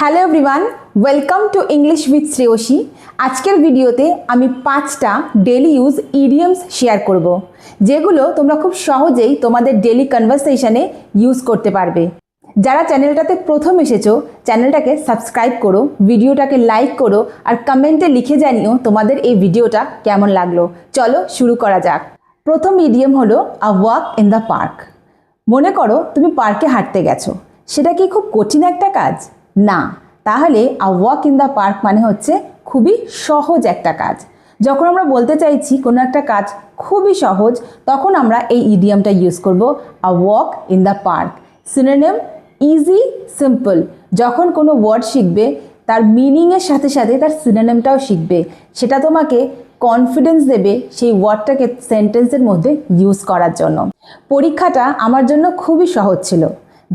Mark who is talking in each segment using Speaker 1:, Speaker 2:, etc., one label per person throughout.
Speaker 1: Hello everyone, welcome to English with Shreyasi. আজকের ভিডিওতে আমি 5টা ডেলি ইউজ ইডিয়মস শেয়ার করব, যেগুলো তোমরা খুব সহজেই তোমাদের ডেলি কনভারসেশনে ইউজ করতে পারবে। যারা চ্যানেলটাতে প্রথম এসেছো, চ্যানেলটাকে সাবস্ক্রাইব করো, ভিডিওটাকে লাইক করো আর কমেন্টে লিখে জানিও তোমাদের এই ভিডিওটা কেমন লাগলো। চলো শুরু করা যাক। প্রথম ইডিয়ম হলো আ ওয়াক ইন দ্য পার্ক। মনে করো তুমি পার্কে হাঁটতে গেছো, সেটা কি খুব কঠিন একটা কাজ? না। তাহলে আ ওয়াক ইন দ্য পার্ক মানে হচ্ছে খুবই সহজ একটা কাজ। যখন আমরা বলতে চাইছি কোনো একটা কাজ খুবই সহজ, তখন আমরা এই ইডিয়মটা ইউজ করব, আ walk in the park. Synonym easy, simple. যখন কোনো ওয়ার্ড শিখবে তার মিনিংয়ের সাথে সাথে তার সিনোনিমটাও শিখবে, সেটা তোমাকে কনফিডেন্স দেবে সেই ওয়ার্ডটাকে সেন্টেন্সের মধ্যে ইউজ করার জন্য। পরীক্ষাটা আমার জন্য খুবই সহজ ছিল।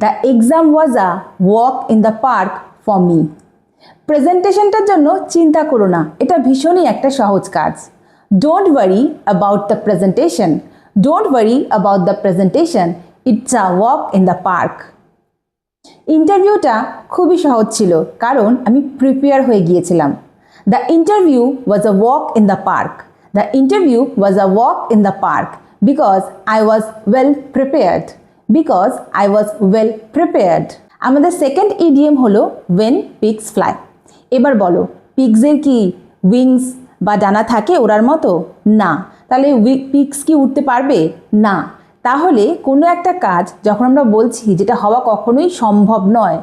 Speaker 1: The exam was a walk in the park for me. প্রেজেন্টেশনটার জন্য চিন্তা করো না, এটা ভীষণই একটা সহজ কাজ। Don't worry about the presentation, don't worry about the presentation, it's a walk in the park. ইন্টারভিউটা খুবই সহজ ছিল, কারণ আমি প্রিপেয়ার হয়ে গিয়েছিলাম। The interview was a walk in the park. The interview was a walk in the park because I was well prepared. Because I was well prepared. আমাদের second idiom হলো ওয়েন পিগস ফ্লাই। এবার বলো, পিগসের কি wings বা ডানা থাকে ওড়ার মতো? না। তাহলে পিগস কি উঠতে পারবে? না। তাহলে কোনো একটা কাজ যখন আমরা বলছি যেটা হওয়া কখনোই সম্ভব নয়,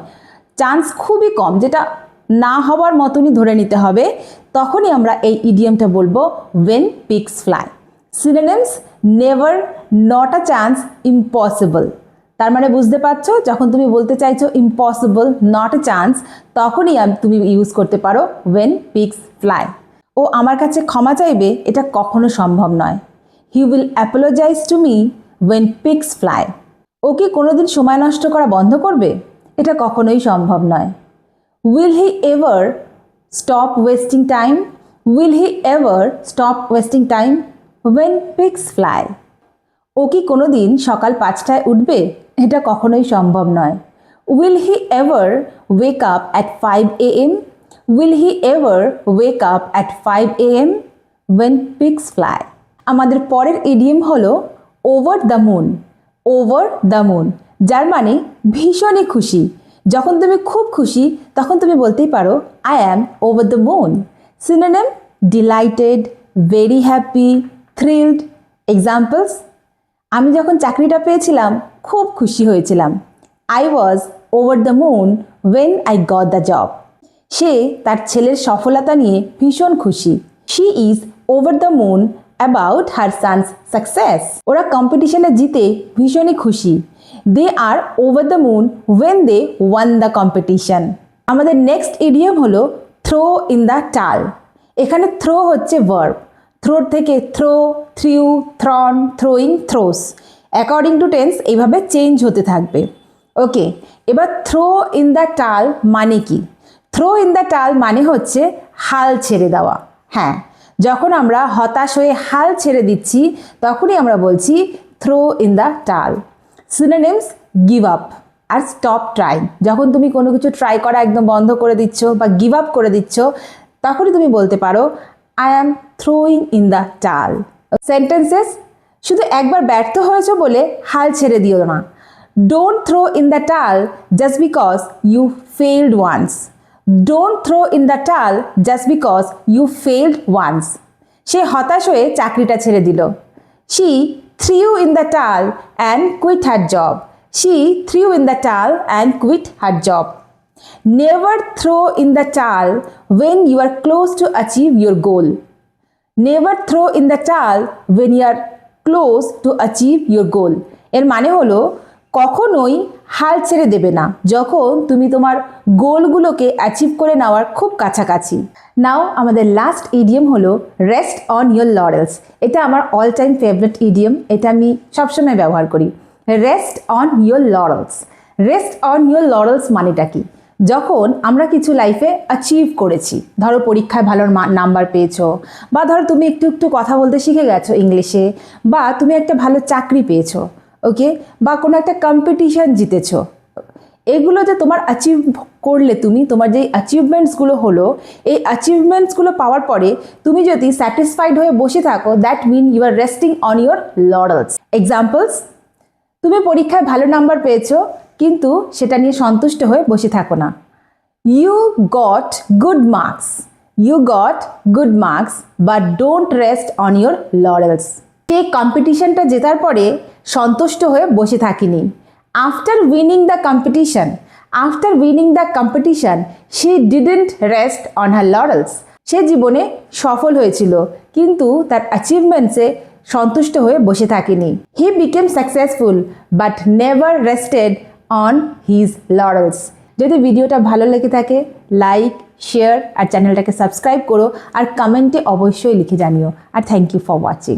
Speaker 1: চান্স খুবই কম, যেটা না হওয়ার মতনই ধরে নিতে হবে, তখনই আমরা এই ইডিয়মটা বলবো when pigs fly. Synonyms never, not a chance, impossible. তার মানে বুঝতে পারছো, যখন তুমি বলতে চাইছো ইম্পসিবল, নট এ চান্স, তখনই তুমি ইউজ করতে পারো ওয়েন পিগস ফ্লাই। ও আমার কাছে ক্ষমা চাইবে, এটা কখনো সম্ভব নয়। He will apologise to me when pigs fly. ও কি কোনোদিন সময় নষ্ট করা বন্ধ করবে? এটা কখনোই সম্ভব নয়। Will he ever stop wasting time? Will he ever stop wasting time when pigs fly. ও কি কোনো দিন সকাল 5টায় উঠবে? এটা কখনোই সম্ভব নয়। Will he ever wake up at 5 AM? Will he ever wake up at 5 AM when pigs fly. আমাদের পরের ইডিয়ম হলো over the moon. Over the moon, যার মানে ভীষণই খুশি। যখন তুমি খুব খুশি, তখন তুমি বলতেই পারো I am over the moon. Synonym delighted, very happy, thrilled. Examples, আমি যখন চাকরিটা পেয়েছিলাম খুব খুশি হয়েছিলাম। I was over the moon when I got the job. সে তার ছেলের সফলতা নিয়ে ভীষণ খুশি। She is over the moon about her son's success. ওরা কম্পিটিশনে জিতে ভীষণই খুশি। They are over the moon when they won the competition. আমাদের নেক্সট ইডিয়ম হলো থ্রো ইন দ্য টাল। এখানে থ্রো হচ্ছে ভার্ব। থ্রোর থেকে throw, threw, thrown, throwing, throws. According to tense এইভাবে চেঞ্জ হতে থাকবে। ওকে, এবার থ্রো ইন দ্য টাল মানে কি? থ্রো ইন দ্য টাল মানে হচ্ছে হাল ছেড়ে দেওয়া। হ্যাঁ, যখন আমরা হতাশ হয়ে হাল ছেড়ে দিচ্ছি, তখনই আমরা বলছি থ্রো ইন দ্য টাল। সিনোনিমস গিভ আপ আর স্টপ ট্রাইং। যখন তুমি কোনো কিছু ট্রাই করা একদম বন্ধ করে দিচ্ছ বা গিভ আপ করে দিচ্ছ, তখনই তুমি বলতে পারো I am throwing in the towel. Sentences, শুধু একবার ব্যর্থ হয়েছ বলে হাল ছেড়ে দিও না। Don't throw in the towel just because you failed once. Don't throw in the towel just because you failed once. সে হতাশ হয়ে চাকরিটা ছেড়ে দিল। She threw in the towel and quit her job. She threw in the towel and quit her job. Never throw in the towel when you are close to achieve your goal. Never throw in the towel when you are close to achieve your goal. এর মানে হলো কখনোই হাল ছেড়ে দেবে না যখন তুমি তোমার গোলগুলোকে অ্যাচিভ করে নেওয়ার খুব কাছাকাছি। নাও আমাদের লাস্ট ইডিয়ম হলো রেস্ট অন ইয়োর লরেলস। এটা আমার অল টাইম ফেভারিট ইডিয়ম, এটা আমি সবসময় ব্যবহার করি। Rest on your laurels. Rest on your laurels মানেটা কি? যখন আমরা কিছু লাইফে অ্যাচিভ করেছি, ধরো পরীক্ষায় ভালো নাম্বার পেয়েছো, বা ধরো তুমি একটু একটু কথা বলতে শিখে গেছো ইংলিশে, বা তুমি একটা ভালো চাকরি পেয়েছো, ওকে, বা কোনো একটা কম্পিটিশন জিতেছো, এগুলো যে তোমার অ্যাচিভ করলে, তুমি তোমার যে অ্যাচিভমেন্টসগুলো হলো, এই অ্যাচিভমেন্টসগুলো পাওয়ার পরে তুমি যদি স্যাটিসফাইড হয়ে বসে থাকো, that mean you are resting on your laurels. Examples, তুমি পরীক্ষায় ভালো নাম্বার পেয়েছো কিন্তু সেটা নিয়ে সন্তুষ্ট হয়ে বসে থাকো না। You got good marks, you got good marks but don't rest on your laurels. সেই কম্পিটিশনটা জেতার পরে সন্তুষ্ট হয়ে বসে থাকিনি। After winning the competition she didn't rest on her laurels. সে জীবনে সফল হয়েছিল কিন্তু তার অ্যাচিভমেন্টসে সন্তুষ্ট হয়ে বসে থাকেনি। He became successful but never rested on his laurels. যদি ভিডিওটা ভালো লেগে থাকে, লাইক, শেয়ার আর চ্যানেলটাকে সাবস্ক্রাইব করো, আর কমেন্টে অবশ্যই লিখে জানিও। আর থ্যাংক ইউ ফর ওয়াচিং।